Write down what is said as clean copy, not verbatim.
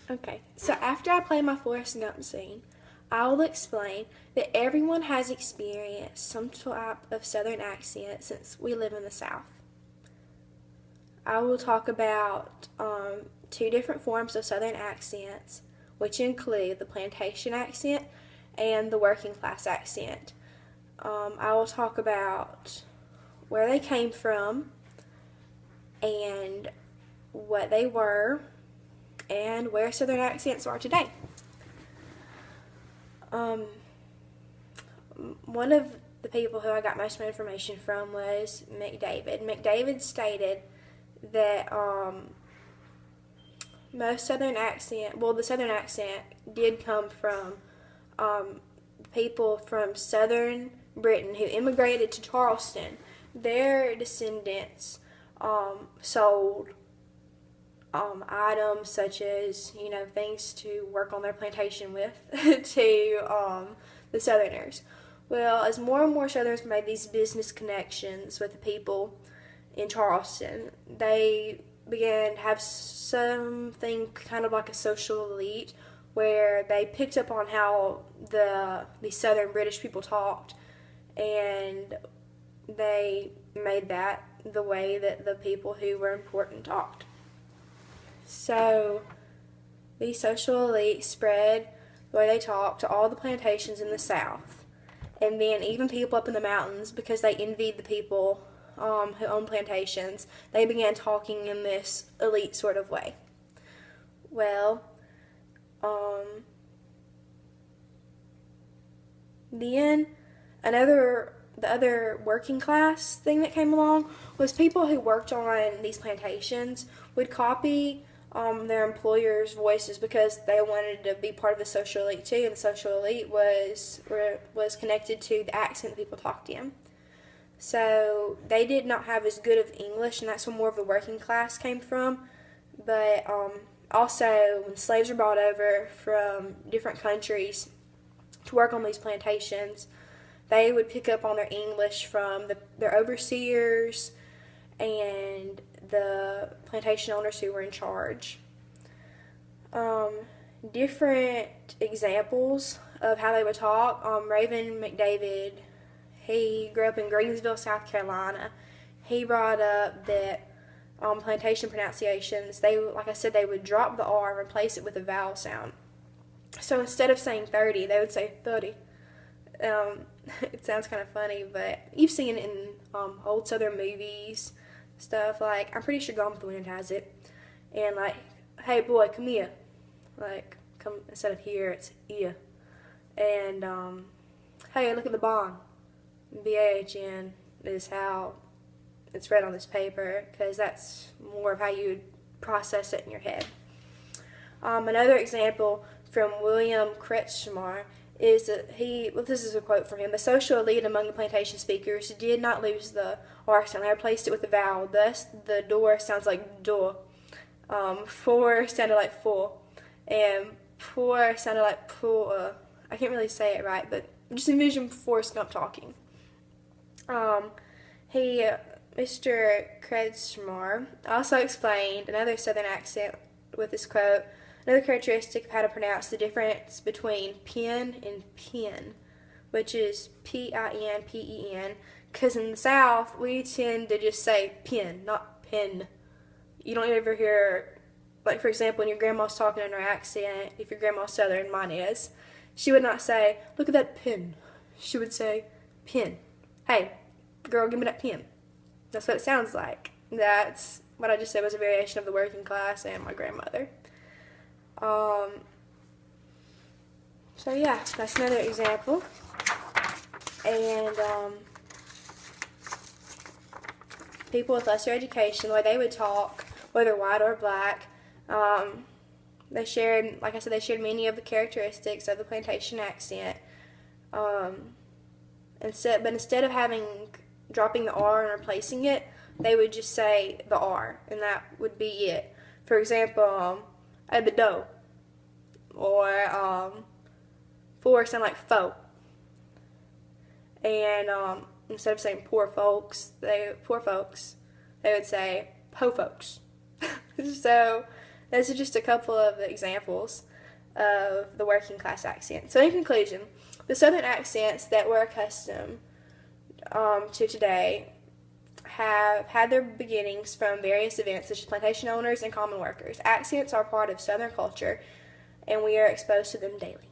Okay, so after I play my Forrest Gump scene, I will explain that everyone has experienced some type of Southern accent since we live in the South. I will talk about two different forms of Southern accents, which include the plantation accent and the working class accent. I will talk about where they came from and what they were and where Southern accents are today. Um, One of the people who I got most of my information from was McDavid. McDavid stated that most the Southern accent did come from people from Southern Britain who immigrated to Charleston. Their descendants sold items such as, things to work on their plantation with to the Southerners. Well, as more and more Southerners made these business connections with the people in Charleston, they began to have something kind of like a social elite where they picked up on how the Southern British people talked, and they made that the way that the people who were important talked. So the social elite spread the way they talked to all the plantations in the South, and then even people up in the mountains, because they envied the people who owned plantations, they began talking in this elite sort of way. Well, then the other working class thing that came along was people who worked on these plantations would copy their employers' voices because they wanted to be part of the social elite too, and the social elite was connected to the accent that people talked in. So they did not have as good of English, and that's where more of the working class came from. But also, when slaves were brought over from different countries to work on these plantations, they would pick up on their English from their overseers and the plantation owners who were in charge. Different examples of how they would talk. Raven McDavid, he grew up in Greensville, South Carolina. He brought up that plantation pronunciations, like I said, they would drop the R and replace it with a vowel sound. So instead of saying 30, they would say 30. It sounds kind of funny, but you've seen it in old Southern movies, stuff. Like, I'm pretty sure Gone with the Wind has it. And like, hey boy, come here. Like, come, instead of here, it's here. And hey, look at the bond. BAHN is how it's read on this paper, because that's more of how you would process it in your head. Another example from William Kretschmar is that this is a quote from him: "The social elite among the plantation speakers did not lose the R sound. They replaced it with a vowel. Thus, the door sounds like door. For sounded like for, and poor sounded like poor. I can't really say it right, but just envision Forrest Gump talking." Mr. Kretschmar also explained another Southern accent with this quote: "Another characteristic of how to pronounce the difference between pen and pen, which is P-I-N-P-E-N, because in the South, we tend to just say pen, not pen. You don't ever hear, like, for example, when your grandma's talking in her accent, if your grandma's Southern, mine is, she would not say, look at that pen. She would say, pen. Hey, girl, give me that pen. That's what it sounds like. That's what I just said was a variation of the working class and my grandmother. So yeah, that's another example. And people with lesser education, the way they would talk, whether white or black, they shared, like I said, they shared many of the characteristics of the plantation accent. Instead of dropping the R and replacing it, they would just say the R, and that would be it. For example, at the dough, or for sound like faux. And instead of saying poor folks, they would say po folks. So Those are just a couple of examples of the working class accent. So in conclusion, the Southern accents that we're accustomed to today have had their beginnings from various events such as plantation owners and common workers. Accents are part of Southern culture, and we are exposed to them daily.